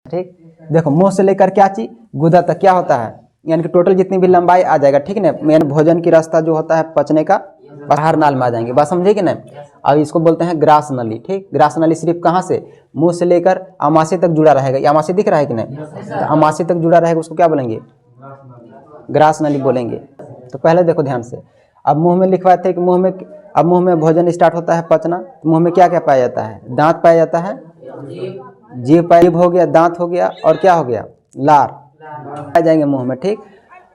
ठीक। देखो मुंह से लेकर क्या चीज गुदा तक क्या होता है, यानी कि टोटल जितनी भी लंबाई आ जाएगा, ठीक है ना। मेन भोजन की रास्ता जो होता है पचने का बाहर नाल में आ जाएंगे, बात समझे कि नहीं। अब इसको बोलते हैं ग्रास नली, ठीक। ग्रास नली सिर्फ कहाँ से, मुंह से लेकर अमाशय तक जुड़ा रहेगा। ये अमाशय दिख रहा है कि नहीं, तो अमाशय तक जुड़ा रहेगा उसको क्या बोलेंगे, ग्रास नली बोलेंगे। तो पहले देखो ध्यान से, अब मुंह में लिखवाए थे कि मुंह में भोजन स्टार्ट होता है पचना, तो मुंह में क्या क्या पाया जाता है, दांत पाया जाता है, जीभ हो गया, दांत हो गया, और क्या हो गया, लार आ जाएंगे मुंह में, ठीक।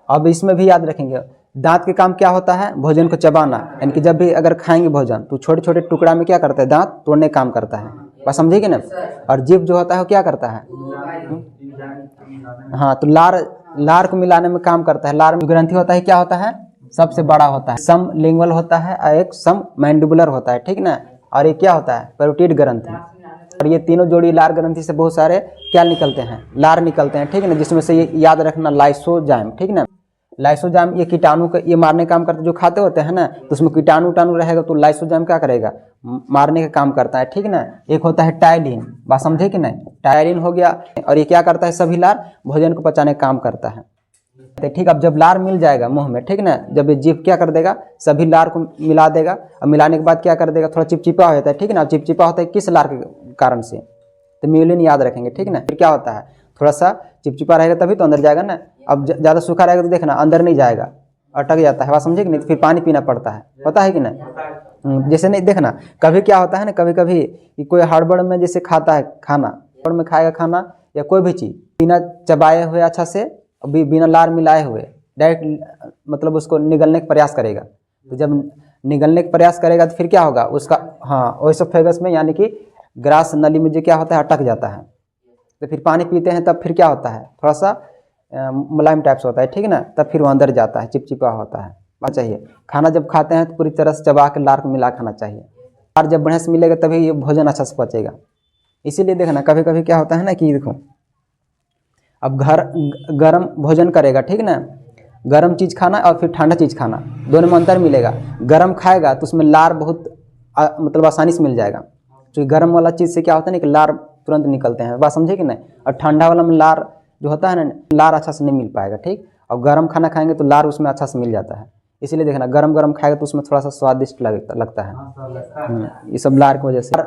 अब इसमें भी याद रखेंगे, दांत के काम क्या होता है, भोजन को चबाना, यानी कि जब भी अगर खाएंगे भोजन तो छोटे छोटे टुकड़ा में क्या करता है, दांत तोड़ने का काम करता है, बस समझे कि ना। और जीभ जो होता है वो क्या करता है, हाँ, तो लार को मिलाने में काम करता है। लार में ग्रंथि होता है, क्या होता है, सबसे बड़ा होता है, सम लिंगुअल होता है और एक सम मैंडिबुलर होता है, ठीक ना। और ये क्या होता है, पैरोटिड ग्रंथि। और ये तीनों जोड़ी लार ग्रंथि से बहुत सारे क्या निकलते हैं, लार निकलते हैं, ठीक है ना। जिसमें से ये याद रखना लाइसोजाइम, ठीक ना। लाइसोजाइम ये कीटाणु का ये मारने का काम करता है, जो खाते होते हैं ना तो उसमें कीटाणु उटाणु रहेगा तो लाइसोजाइम क्या करेगा, मारने का काम करता है, ठीक ना। एक होता है टायलिन, बात समझे कि नहीं, टायलिन हो गया। और ये क्या करता है, सभी लार भोजन को पचाने का काम करता है, ठीक। अब जब लार मिल जाएगा मुंह में, ठीक ना, जब ये जीभ क्या कर देगा, सभी लार को मिला देगा। और मिलाने के बाद क्या कर देगा, थोड़ा चिपचिपा हो जाता है, ठीक ना। चिपचिपा होता है किस लार के कारण से, तो म्यूलिन याद रखेंगे, ठीक ना। फिर क्या होता है, थोड़ा सा चिपचिपा रहेगा तभी तो अंदर जाएगा ना। अब ज़्यादा सूखा रहेगा तो देखना अंदर नहीं जाएगा, अटक जाता है, बात समझे कि नहीं। तो फिर पानी पीना पड़ता है, पता है कि नहीं। जैसे नहीं देखना, कभी क्या होता है ना, कभी कभी कोई हड़बड़ में जैसे खाता है खाना, हड़बड़ में खाएगा खाना या कोई भी चीज़ बिना चबाए हुए अच्छा से, बिना लार मिलाए हुए डायरेक्ट मतलब उसको निगलने का प्रयास करेगा। तो जब निगलने का प्रयास करेगा तो फिर क्या होगा उसका, हाँ, ओएसोफेगस में यानी कि ग्रास नली में जो क्या होता है, अटक जाता है। तो फिर पानी पीते हैं तब फिर क्या होता है, थोड़ा सा मुलायम टाइप से होता है, ठीक ना। तब फिर वो अंदर जाता है, चिपचिपा होता है, बात चाहिए। खाना जब खाते हैं तो पूरी तरह से चबा के लार को मिला खाना चाहिए। लार जब बढ़िया से मिलेगा तभी ये भोजन अच्छा से पचेगा। इसीलिए देखना कभी कभी क्या होता है ना कि देखो, अब गरम भोजन करेगा, ठीक ना, गरम चीज़ खाना और फिर ठंडा चीज़ खाना, दोनों में अंतर मिलेगा। गरम खाएगा तो उसमें लार बहुत मतलब आसानी से मिल जाएगा, क्योंकि गरम वाला चीज़ से क्या होता है ना कि लार तुरंत निकलते हैं, बात समझे कि नहीं। और ठंडा वाला में लार जो होता है ना, लार अच्छा से नहीं मिल पाएगा, ठीक। और गर्म खाना खाएंगे तो लार उसमें अच्छा से मिल जाता है। इसीलिए देखना गरम गरम खाएगा तो उसमें थोड़ा सा स्वादिष्ट लगता है। ये सब लार की वजह से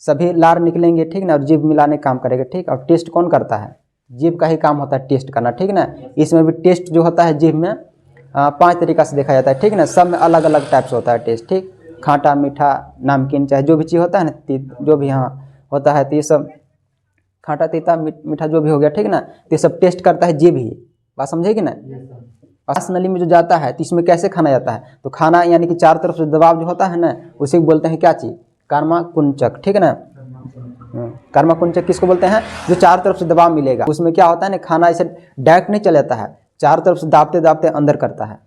सभी लार निकलेंगे, ठीक ना। और जीभ मिलाने का काम करेगा, ठीक। और टेस्ट कौन करता है, जीभ का ही काम होता है टेस्ट करना, ठीक ना। इसमें भी टेस्ट जो होता है जीभ में 5 तरीका से देखा जाता है, ठीक ना। सब में अलग अलग टाइप से होता है टेस्ट, ठीक। खाटा मीठा नमकीन चाहे जो भी चीज़ होता है ना, जो भी यहाँ होता है, तो ये सब खाटा तीता मीठा जो भी हो गया, ठीक ना। तो ये सब टेस्ट करता है जीभ ही, बात समझे कि ना। ग्रास नली में जो जाता है तो इसमें कैसे खाना जाता है, तो खाना यानी कि चारों तरफ से दबाव जो होता है ना, उसे बोलते हैं क्या चीज़, कर्मा कुंचक, ठीक है ना। कर्मा कुंचक किसको बोलते हैं, जो चारों तरफ से दबाव मिलेगा। उसमें क्या होता है ना, खाना ऐसे डायरेक्ट नहीं चल जाता है, चारों तरफ से दाबते दाबते अंदर करता है,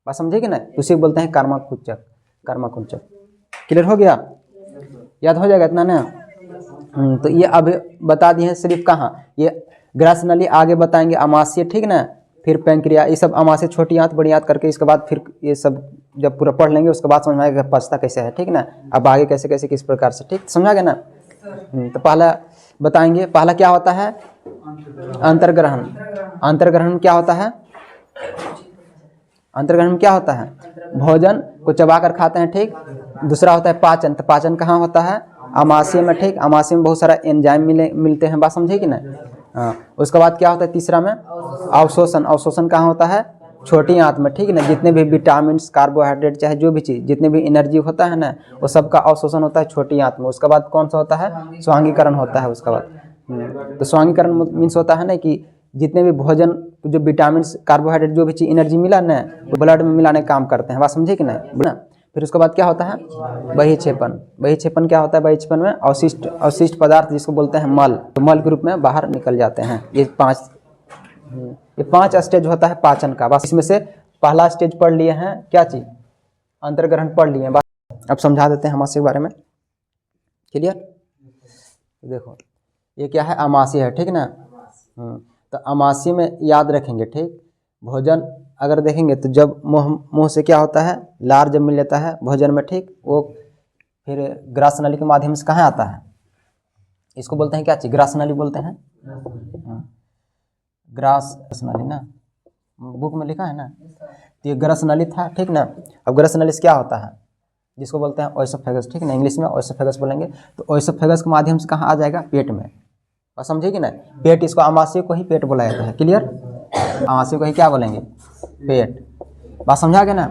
बात समझे कि ना। उसे बोलते हैं कर्मा कुंचक, कर्मा कुंचक। क्लियर हो गया, याद हो जाएगा इतना ना। तो ये अब बता दिए हैं सिर्फ कहाँ, ये ग्रास नली आगे बताएंगे अमाशय, ठीक ना। फिर पैंक्रिया, ये सब अमाशय छोटी आंत बड़ी आंत करके इसके बाद फिर ये सब जब पूरा पढ़ लेंगे उसके बाद समझ में आएगा पचता कैसे है, ठीक ना। अब आगे कैसे कैसे किस प्रकार से, ठीक, समझा गया ना। तो पहला बताएंगे, पहला क्या होता है, अंतर्ग्रहण। अंतर्ग्रहण क्या होता है, अंतर्ग्रहण क्या होता है, भोजन को चबा कर खाते हैं, ठीक। दूसरा होता है पाचन, तो पाचन कहाँ होता है, अमाशय में, ठीक। अमाशय में बहुत सारा एंजाइम मिलते हैं, बात समझे कि ना। हाँ, उसके बाद क्या होता है तीसरा में अवशोषण। अवशोषण कहाँ होता है, छोटी आंत में, ठीक ना। जितने भी विटामिन कार्बोहाइड्रेट चाहे जो भी चीज़, जितने भी एनर्जी होता है ना, वो सबका अवशोषण होता है छोटी आंत में। उसके बाद कौन सा होता है, स्वांगीकरण होता है उसके बाद। तो स्वांगीकरण मीन्स होता है ना कि जितने भी भोजन जो विटामिन कार्बोहाइड्रेट जो भी चीज़ एनर्जी मिला ना, वो ब्लड में मिलाने का काम करते हैं, बात समझे कि नहीं ना। फिर उसके बाद क्या होता है, बहिक्षेपण। बहिक्षेपण क्या होता है, बहिक्षेपण में अवशिष्ट पदार्थ जिसको बोलते हैं मल, तो मल के रूप में बाहर निकल जाते हैं। ये 5 स्टेज होता है पाचन का। बस इसमें से पहला स्टेज पढ़ लिए हैं, क्या चीज़, अंतर्ग्रहण पढ़ लिए हैं। बस अब समझा देते हैं अमाशय के बारे में, क्लियर। देखो ये क्या है, अमाशय है, ठीक ना। तो अमाशय में याद रखेंगे, ठीक। भोजन अगर देखेंगे तो जब मुंह से क्या होता है, लार जब मिल लेता है भोजन में, ठीक, वो फिर ग्रास नली के माध्यम से कहाँ आता है, इसको बोलते हैं क्या चीज़, ग्रास नली बोलते हैं। ग्रास नली ना, बुक में लिखा है ना, तो ये ग्रस नली था, ठीक ना। अब ग्रस नली क्या होता है, जिसको बोलते हैं ओएसोफेगस, ठीक ना, इंग्लिश में ओएसोफेगस बोलेंगे। तो ओएसोफेगस के माध्यम से कहाँ आ जाएगा, पेट में। बस समझे कि ना, पेट, इसको आमाशय को ही पेट बोला जाता है। क्लियर, आमाशय को ही क्या बोलेंगे, पेट। बात समझा गया ना।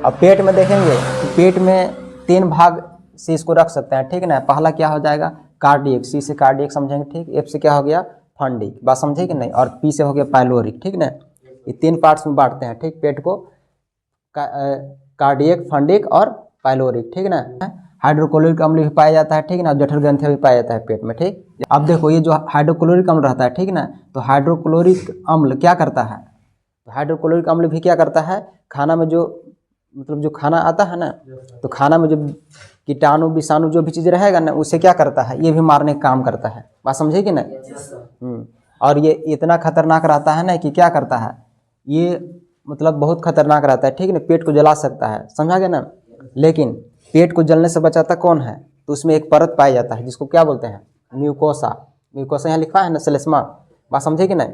अब पेट में देखेंगे तो पेट में 3 भाग से इसको रख सकते हैं, ठीक ना। पहला क्या हो जाएगा, कार्डियक, सी से कार्डियक समझेंगे, ठीक। एफ से क्या हो गया, फंडिक, बात समझे कि नहीं। और पी से हो गया पाइलोरिक, ठीक ना। ये 3 पार्ट्स में बांटते हैं, ठीक, पेट को, कार्डियक, फंडिक और पाइलोरिक, ठीक ना। हाइड्रोक्लोरिक अम्ल भी पाया जाता है, ठीक ना। जठर ग्रंथि भी पाया जाता है पेट में, ठीक। अब देखो ये जो हाइड्रोक्लोरिक अम्ल रहता है, ठीक ना, तो हाइड्रोक्लोरिक अम्ल क्या करता है, हाइड्रोक्लोरिक अम्ल भी क्या करता है, खाना में जो मतलब जो खाना आता है ना, तो खाना में जो कीटाणु विषाणु जो भी चीज़ रहेगा ना, उसे क्या करता है, ये भी मारने का काम करता है। बात समझे कि नहीं। और ये इतना खतरनाक रहता है ना कि क्या करता है, ये मतलब बहुत खतरनाक रहता है, ठीक ना। पेट को जला सकता है, समझा गया ना। लेकिन पेट को जलने से बचाता कौन है, तो उसमें एक परत पाया जाता है जिसको क्या बोलते हैं, म्यूकोसा। म्यूकोसा यहाँ लिखा है ना, सेलेस्मा। बात समझे कि नहीं,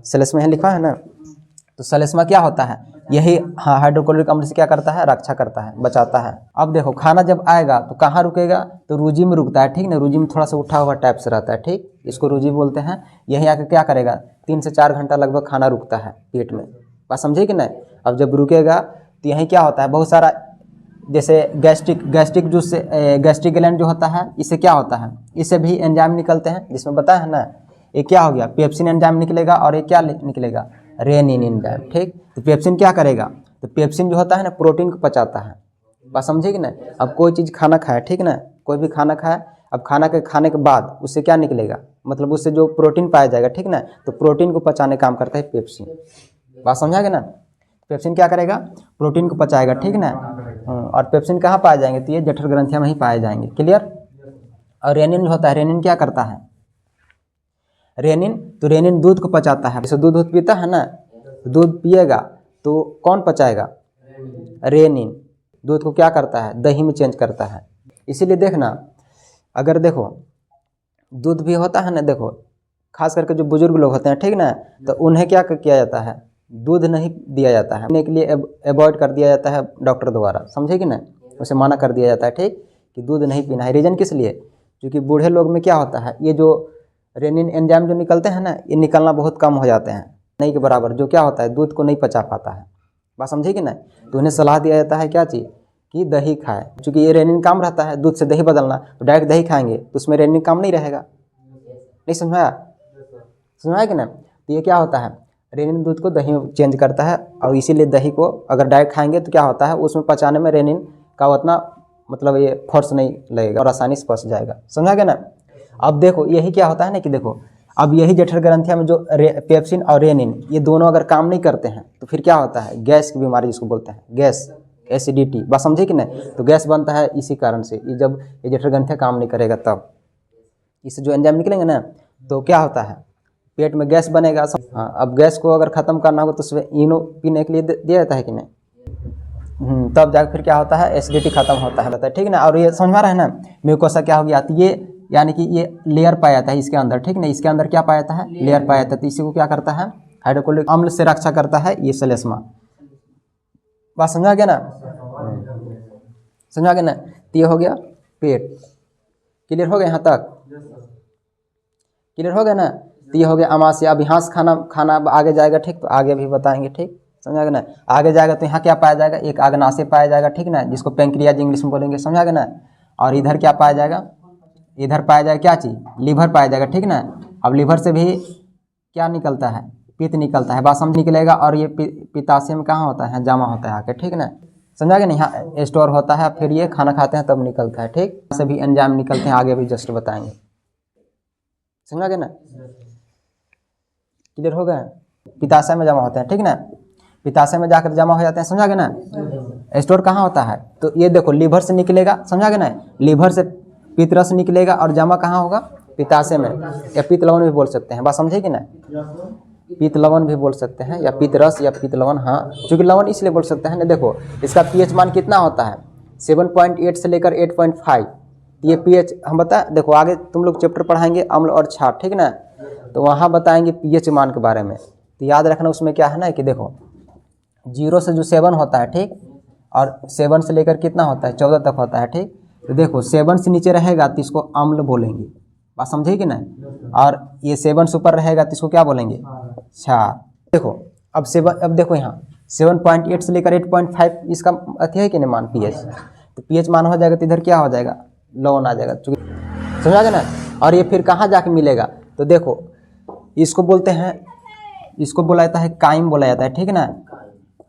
सेलेस्मा यहाँ लिखा है ना। तो सेलेस्मा क्या होता है, यही हाँ हाइड्रोक्लोरिक अम्ल से क्या करता है, रक्षा करता है, बचाता है। अब देखो खाना जब आएगा तो कहाँ रुकेगा, तो रूजी में रुकता है, ठीक ना। रूजी में थोड़ा सा उठा हुआ टाइप से रहता है, ठीक, इसको रूजी बोलते हैं। यही आकर क्या करेगा, 3 से 4 घंटा लगभग खाना रुकता है पेट में। बात समझे कि नहीं। अब जब रुकेगा तो यही क्या होता है, बहुत सारा जैसे गैस्ट्रिक जूस से गैस्ट्रिक ग्लैंड जो होता है, इससे क्या होता है, इससे भी एंजाइम निकलते हैं, जिसमें बताया है ना। एक क्या हो गया, पेप्सिन एंजाइम निकलेगा, और एक क्या निकलेगा, रेनिन एंजाइम, ठीक। तो पेप्सिन क्या करेगा, तो पेप्सिन जो होता है ना, प्रोटीन को पचाता है। बात समझे कि नहीं। अब कोई चीज़ खाना खाए, ठीक ना, कोई भी खाना खाए, अब खाने के बाद उससे क्या निकलेगा, मतलब उससे जो प्रोटीन पाया जाएगा, ठीक ना, तो प्रोटीन को पचाने काम करता है पेप्सिन। बात समझा गया ना। पेप्सिन क्या करेगा, प्रोटीन को पचाएगा, ठीक ना। और पेप्सिन कहाँ पाए जाएंगे, तो ये जठर ग्रंथियाँ में ही पाए जाएंगे। क्लियर। और रेनिन जो होता है, रेनिन क्या करता है, रेनिन, तो रेनिन दूध को पचाता है। जैसे दूध पीता है ना, दूध पिएगा तो कौन पचाएगा, रेनिन। दूध को क्या करता है, दही में चेंज करता है। इसीलिए देखना, अगर देखो दूध भी होता है ना, देखो खास करके जो बुजुर्ग लोग होते हैं, ठीक ना, तो उन्हें क्या किया जाता है, दूध नहीं दिया जाता है, पीने के लिए अवॉइड कर दिया जाता है डॉक्टर द्वारा, समझे कि ना, उसे मना कर दिया जाता है, ठीक, कि दूध नहीं पीना है। रीजन किस लिए, क्योंकि बूढ़े लोग में क्या होता है, ये जो रेनिन एंजाइम जो निकलते हैं ना, ये निकलना बहुत कम हो जाते हैं, नहीं के बराबर, जो क्या होता है, दूध को नहीं पचा पाता है। बात समझे कि ना। तो उन्हें सलाह दिया जाता है क्या चीज़, कि दही खाए, क्योंकि ये रेनिन काम रहता है दूध से दही बदलना। तो डायरेक्ट दही खाएंगे तो उसमें रेनिन काम नहीं रहेगा। नहीं समझाया कि ना। तो ये क्या होता है, रेनिन दूध को दही में चेंज करता है, और इसीलिए दही को अगर डायरेक्ट खाएंगे तो क्या होता है, उसमें पचाने में रेनिन का उतना मतलब ये फोर्स नहीं लगेगा और आसानी से पच जाएगा। समझा गया ना। अब देखो यही क्या होता है ना, कि देखो अब यही जठर ग्रंथियाँ में जो पेप्सिन और रेनिन ये दोनों अगर काम नहीं करते हैं तो फिर क्या होता है, गैस की बीमारी जिसको बोलते हैं, गैस, एसिडिटी। बात समझे कि नहीं। तो गैस बनता है इसी कारण से, ये जब ये जठर ग्रंथियाँ काम नहीं करेगा तब इससे जो एंजाइम निकलेंगे ना, तो क्या होता है, पेट में गैस बनेगा। हाँ, अब गैस को अगर ख़त्म करना होगा तो उसमें इनो पीने के लिए दिया जाता है कि नहीं। तब जाकर फिर क्या होता है, एसिडिटी खत्म होता है, ठीक ना। और ये समझ में आ रहा है ना, म्यूकोसा क्या हो गया, तो ये यानी कि ये लेयर पाया जाता है इसके अंदर, ठीक ना। इसके अंदर क्या पाया जाता है, लेयर पाया जाता है। तो इसी को क्या करता है, हाइड्रोक्लोरिक अम्ल से रक्षा करता है ये सेलेस्मा। बात समझा गया ना, समझा गया ना। तो ये हो गया पेट। क्लियर हो गया यहाँ तक, क्लियर हो गया ना। तो ये हो गया आमाशय। अब यहाँ से खाना आगे जाएगा, ठीक, तो आगे भी बताएंगे, ठीक, समझा गया ना। आगे जाएगा तो यहाँ क्या पाया जाएगा, एक आग्नाशय पाया जाएगा, ठीक ना, जिसको पैंक्रियाज इंग्लिश में बोलेंगे, समझा गया ना। और इधर क्या पाया जाएगा, इधर पाया जाएगा क्या चीज़, लीवर पाया जाएगा, ठीक ना। अब लीवर से भी क्या निकलता है, पित्त निकलता है, बात समझ निकलेगा। और ये पित्ताशय में कहाँ होता है, जमा होता है आके, ठीक ना, समझा गया ना। यहाँ स्टोर होता है, फिर ये खाना खाते हैं तब निकलता है, ठीक। से भी एंजाइम निकलते हैं, आगे भी जस्ट बताएंगे, समझा गया ना। क्लियर हो गया। पित्ताशय में जमा होते हैं, ठीक ना, पित्ताशय में जाकर जमा हो जाते हैं, समझा गया ना। स्टोर कहाँ होता है, तो ये देखो लीवर से निकलेगा, समझा गया ना। लीवर से पित्तरस निकलेगा और जमा कहाँ होगा, पित्ताशय में, या पित्त लवण भी बोल सकते हैं, बात समझे कि ना। पित्त लवण भी बोल सकते हैं, या पित्तरस या पित्त लवण। हाँ, क्योंकि लवण इसलिए बोल सकते हैं ना, देखो इसका पीएच मान कितना होता है, 7.8 से लेकर 8.5। ये पीएच हम बता, देखो आगे तुम लोग चैप्टर पढ़ाएंगे अम्ल और क्षार, ठीक ना, तो वहाँ बताएंगे पीएच मान के बारे में। तो याद रखना उसमें क्या है ना कि देखो 0 से जो 7 होता है, ठीक, और 7 से लेकर कितना होता है 14 तक होता है, ठीक। तो देखो 7 से नीचे रहेगा तो इसको अम्ल बोलेंगे, बात समझे कि नहीं। और ये 7 से ऊपर रहेगा तो इसको क्या बोलेंगे, क्षार। देखो अब 7, अब देखो यहाँ 7.8 से लेकर 8.5 इसका अति है कि नहीं मान pH, तो pH मान हो जाएगा तो इधर क्या हो जाएगा, लवण आ जाएगा, समझा गया ना। और ये फिर कहाँ जाके मिलेगा, तो देखो इसको बोलते हैं, इसको बोला जाता है काइम बोला जाता है, ठीक है ना।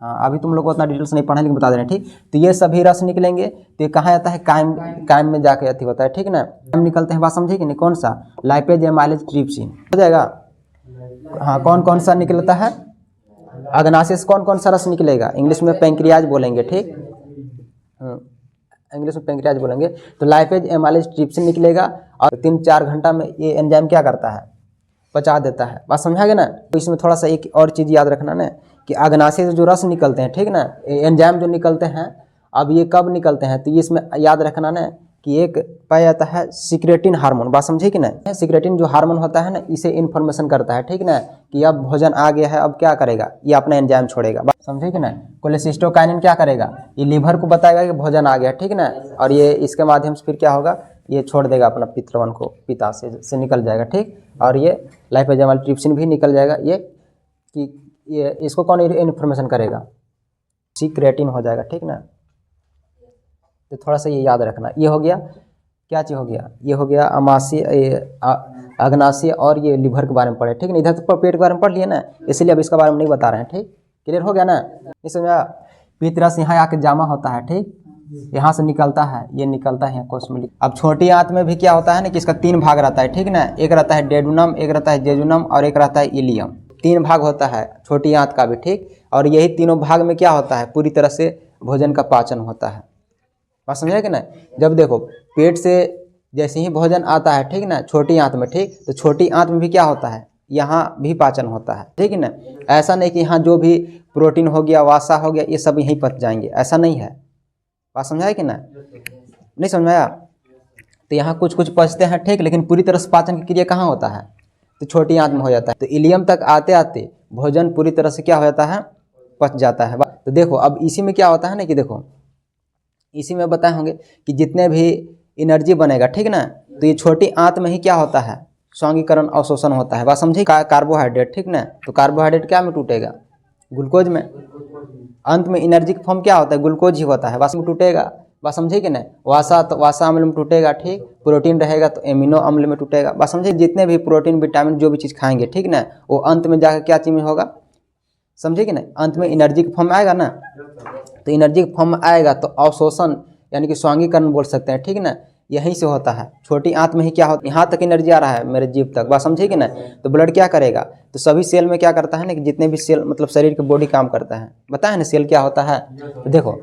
हाँ अभी तुम लोग को उतना डिटेल्स नहीं पढ़ा लेकिन बता दे रहे हैं, ठीक। तो ये सभी रस निकलेंगे तो ये कहाँ जाता है, काइम, काइम में जाके अति होता है, ठीक ना। काइम निकलते हैं, बात समझे कि नहीं, कौन सा, लाइपेज एमाइलेज ट्रिप्सिन हो जाएगा। हाँ कौन कौन सा निकलता है, अग्नाशय से कौन कौन सा रस निकलेगा, इंग्लिश में पेंक्रियाज बोलेंगे, ठीक, इंग्लिश में पेंक्रियाज बोलेंगे। तो लाइपेज एमाइलेज ट्रिप्सिन निकलेगा और 3-4 घंटा में ये एंजाइम क्या करता है, पचा देता है, बात समझा गया ना। तो इसमें थोड़ा सा एक और चीज़ याद रखना ना कि अग्नाशय से जो रस निकलते हैं, ठीक ना, एंजाइम जो निकलते हैं, अब ये कब निकलते हैं, तो इसमें याद रखना ना कि एक पाया जाता है सिक्रेटिन हार्मोन, बात समझे कि नहीं। सिक्रेटिन जो हार्मोन होता है ना, इसे इन्फॉर्मेशन करता है, ठीक ना, कि अब भोजन आ गया है, अब क्या करेगा, ये अपना एंजाइम छोड़ेगा, बात समझे कि नहीं। कोलेसिस्टोकाइनिन क्या करेगा, ये लीवर को बताएगा कि भोजन आ गया, ठीक ना, और ये इसके माध्यम से फिर क्या होगा, ये छोड़ देगा अपना पितृवन को, पिता से निकल जाएगा, ठीक। और ये लाइपेज एमाइलेज ट्रिप्सिन भी निकल जाएगा, ये कि ये इसको कौन इन्फॉर्मेशन करेगा, सिक्रेटिन हो जाएगा, ठीक ना। तो थोड़ा सा ये याद रखना, ये हो गया क्या चीज़ हो गया, ये हो गया अमाशय, अग्नाशय और ये लिवर के बारे में पढ़े, ठीक ना। इधर तो पेट के बारे में पढ़ लिए ना, इसलिए अब इसके बारे में नहीं बता रहे हैं, ठीक, क्लियर हो गया ना। नहीं समझा, पित्तरस यहाँ आके जमा होता है, ठीक, यहाँ से निकलता है, ये निकलता है कोस्मेटिक। अब छोटी आंत में भी क्या होता है ना कि इसका 3 भाग रहता है, ठीक ना, एक रहता है डेडुनम, एक रहता है जेजुनम और एक रहता है इलियम, 3 भाग होता है छोटी आंत का भी, ठीक। और यही तीनों भाग में क्या होता है, पूरी तरह से भोजन का पाचन होता है, बात समझे कि ना। जब देखो पेट से जैसे ही भोजन आता है, ठीक ना, छोटी आंत में, ठीक, तो छोटी आंत में भी क्या होता है, यहाँ भी पाचन होता है, ठीक है ना। ऐसा नहीं कि यहाँ जो भी प्रोटीन हो गया, वासा हो गया, ये सब यहीं पच जाएंगे, ऐसा नहीं है, बात समझाया कि ना, नहीं समझाया। तो यहाँ कुछ कुछ पचते हैं, ठीक, लेकिन पूरी तरह से पाचन की क्रिया कहाँ होता है, तो छोटी आंत में हो जाता है। तो इलियम तक आते आते भोजन पूरी तरह से क्या हो जाता है, पच जाता है। तो देखो अब इसी में क्या होता है ना कि देखो इसी में बताए होंगे कि जितने भी एनर्जी बनेगा, ठीक ना, तो ये छोटी आंत में ही क्या होता है, स्वांगीकरण अवशोषण होता है, बात समझे। कार्बोहाइड्रेट, ठीक ना, तो कार्बोहाइड्रेट क्या में टूटेगा, ग्लूकोज में। अंत में एनर्जी का फॉर्म क्या होता है, ग्लूकोज ही होता है, बस में टूटेगा, बात समझे कि नहीं। वासा तो वासा अम्ल में टूटेगा, ठीक, प्रोटीन रहेगा तो एमिनो अम्ल में टूटेगा, बात समझे। जितने भी प्रोटीन विटामिन जो भी चीज़ खाएंगे, ठीक ना, वो अंत में जाकर क्या चीज़ में होगा, समझे कि नहीं, अंत में एनर्जी का फॉर्म आएगा ना। तो एनर्जी का फॉर्म आएगा तो अवशोषण यानी कि स्वांगीकरण बोल सकते हैं, ठीक ना, यहीं से होता है, छोटी आंत में ही क्या होता है, यहाँ तक एनर्जी आ रहा है मेरे जीभ तक, बात समझे कि ना। तो ब्लड क्या करेगा, तो सभी सेल में क्या करता है ना कि जितने भी सेल मतलब शरीर के बॉडी काम करता है, बताया ना सेल क्या होता है। तो देखो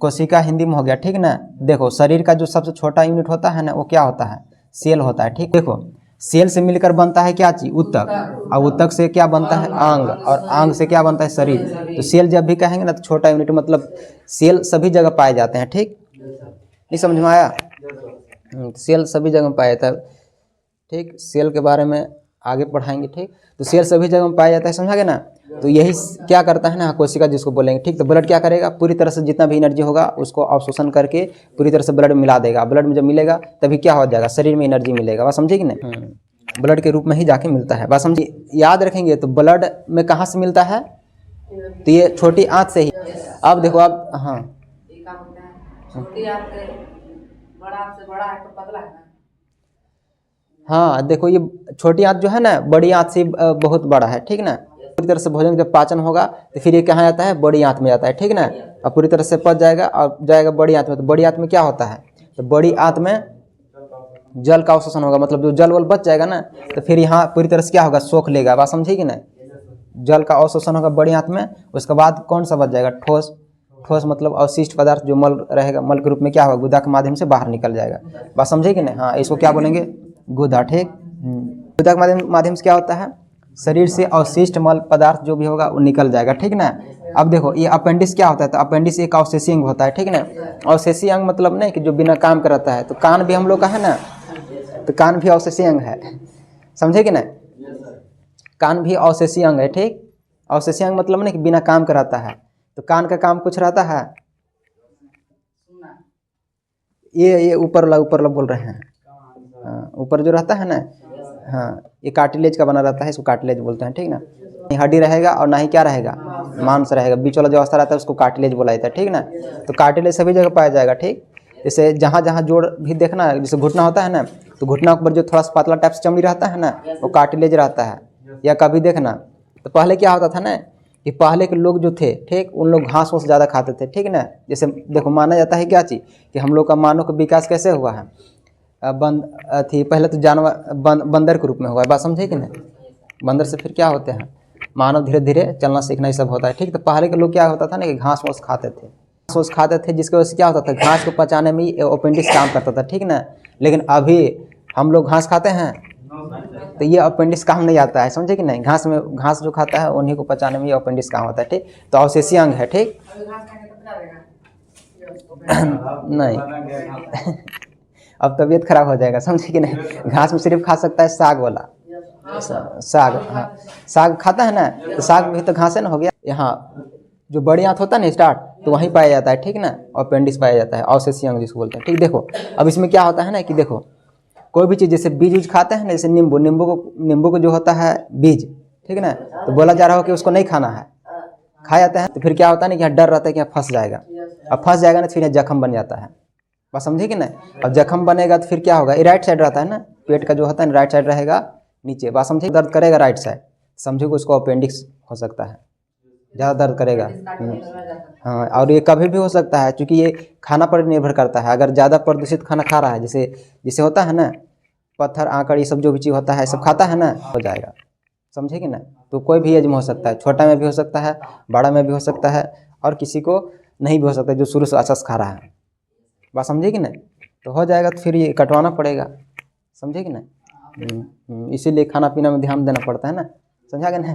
कोशिका हिंदी में हो गया, ठीक ना। देखो शरीर का जो सबसे छोटा यूनिट होता है ना, वो क्या होता है, सेल होता है, ठीक। देखो सेल से मिलकर बनता है क्या चीज, ऊतक, और ऊतक से क्या बनता है, अंग, और अंग से क्या बनता है, शरीर। तो सेल जब भी कहेंगे ना तो छोटा यूनिट मतलब सेल सभी जगह पाए जाते हैं, ठीक, नहीं समझ में आया। सेल सभी जगह पाया जाता है, ठीक, सेल के बारे में आगे पढ़ाएंगे, ठीक। तो सेल सभी जगह में पाया जाता है, समझा गया ना। तो यही क्या करता है ना, कोशिका जिसको बोलेंगे, ठीक। तो ब्लड क्या करेगा, पूरी तरह से जितना भी एनर्जी होगा उसको अवशोषण करके पूरी तरह से ब्लड में मिला देगा। ब्लड में जब मिलेगा तभी क्या हो जाएगा, शरीर में एनर्जी मिलेगा, बात समझे कि नहीं। ब्लड के रूप में ही जाके मिलता है, बात समझिए। याद रखेंगे तो ब्लड में कहाँ से मिलता है, तो ये छोटी आंत से ही। अब देखो अब हाँ हाँ देखो ये छोटी आंत जो है ना, बड़ी आंत से बहुत बड़ा है, ठीक ना। पूरी तरह से भोजन जब पाचन होगा तो फिर ये कहाँ जाता है, बड़ी आंत में जाता है, ठीक ना। और पूरी तरह से पच जाएगा और जाएगा बड़ी आंत में। तो बड़ी आंत में क्या होता है, तो बड़ी आंत में जल का अवशोषण होगा, मतलब जो जल वल बच जाएगा ना, तो फिर यहाँ पूरी तरह से क्या होगा, सोख लेगा, बात समझी कि नहीं। जल का अवशोषण होगा बड़ी आंत में, उसके बाद कौन सा बच जाएगा, ठोस। ठोस मतलब अवशिष्ट पदार्थ जो मल रहेगा, मल के रूप में क्या होगा, गुदा के माध्यम से बाहर निकल जाएगा, बात समझे कि नहीं। हाँ इसको क्या बोलेंगे, गुदा, ठीक। गुदा के माध्यम से क्या होता है, शरीर से अवशिष्ट मल पदार्थ जो भी होगा वो निकल जाएगा, ठीक ना। अब देखो ये अपेंडिक्स क्या होता है, तो अपेंडिक्स एक अवशेषीय अंग होता है, ठीक ना। अवशेषीय अंग मतलब नहीं कि जो बिना काम का रहता है। तो कान भी हम लोग का है ना, तो कान भी अवशेषीय अंग है, समझे कि नहीं। कान भी अवशेषीय अंग है, ठीक। अवशेषीय अंग मतलब ना कि बिना काम कराता है। तो कान का काम कुछ रहता है, ये ऊपर वाला बोल रहे हैं, हाँ, ऊपर जो रहता है ना, हाँ, ये कार्टिलेज का बना रहता है, इसको कार्टिलेज बोलते हैं, ठीक ना। नहीं हड्डी रहेगा और ना ही क्या रहेगा, मांस रहेगा। बीच वाला जो अवस्था रहता है उसको कार्टिलेज बोला जाता है, ठीक ना। तो कार्टिलेज सभी जगह पाया जाएगा, ठीक। जैसे जहाँ जहाँ जोड़ भी देखना है, जैसे घुटना होता है ना, तो घुटना के ऊपर जो थोड़ा सा पतला टाइप से चमड़ी रहता है ना, वो कार्टिलेज रहता है। या कभी देखना, तो पहले क्या होता था ना कि पहले के लोग जो थे, ठीक, उन लोग घास वास ज़्यादा खाते थे, ठीक ना। जैसे देखो माना जाता है क्या चीज़ कि हम लोग का मानव का विकास कैसे हुआ है, पहले तो जानवर बंदर के रूप में हुआ है, बात समझे कि नहीं। बंदर से फिर क्या होते हैं, मानव धीरे धीरे चलना सीखना ये सब होता है, ठीक। तो पहले के लोग क्या होता था ना कि घास वास खाते थे, घास वास खाते थे, जिसकी वजह से क्या होता था, घास को पचाने में ही अपेंडिक्स काम करता था, ठीक ना। लेकिन अभी हम लोग घास खाते हैं तो ये अपेंडिक्स काम नहीं आता है, समझे कि नहीं। घास जो खाता है उन्हीं को पचाने में ये अपेंडिक्स काम होता है, ठीक। तो अवशेषीय अंग है, ठीक। नहीं अब तबीयत खराब हो जाएगा, समझे कि नहीं। घास में सिर्फ खा सकता है साग वाला, साग, हाँ, साग खाता है ना, तो साग भी तो घास है ना, हो गया। यहाँ जो बड़ी आंत होता है ना स्टार्ट, तो वहीं पाया जाता है, ठीक ना। अपेंडिक्स पाया जाता है, अवशेषीय अंग जिसको बोलते हैं, ठीक। देखो अब इसमें क्या होता है ना कि देखो कोई भी चीज़ जैसे बीज खाते हैं ना, जैसे नींबू को जो होता है बीज, ठीक है ना, तो बोला जा रहा हो कि उसको नहीं खाना है, खा जाता है। तो फिर क्या होता है ना कि यहाँ डर रहता है कि यहाँ फंस जाएगा। अब फंस जाएगा ना तो फिर यहाँ जख्म बन जाता है, बस समझे कि नहीं। अब जख्म बनेगा तो फिर क्या होगा, ये राइट साइड रहता है ना, पेट का जो होता है ना राइट साइड रहेगा नीचे, बात समझे। दर्द करेगा राइट साइड, समझे कि उसको अपेंडिक्स हो सकता है, ज़्यादा दर्द करेगा। हाँ, और ये कभी भी हो सकता है क्योंकि ये खाना पर निर्भर करता है। अगर ज़्यादा प्रदूषित खाना खा रहा है, जैसे होता है ना पत्थर आंकड़ ये सब जो भी चीज़ होता है सब खाता है ना, हो जाएगा, समझे कि ना। तो कोई भी एज में हो सकता है, छोटा में भी हो सकता है, बड़ा में भी हो सकता है, और किसी को नहीं भी हो सकता जो शुरू से अच्छा से खा रहा है, बात समझे कि नहीं। तो हो जाएगा तो फिर ये कटवाना पड़ेगा, समझे कि नहीं। इसीलिए खाना पीना में ध्यान देना पड़ता है ना, समझा कि नहीं।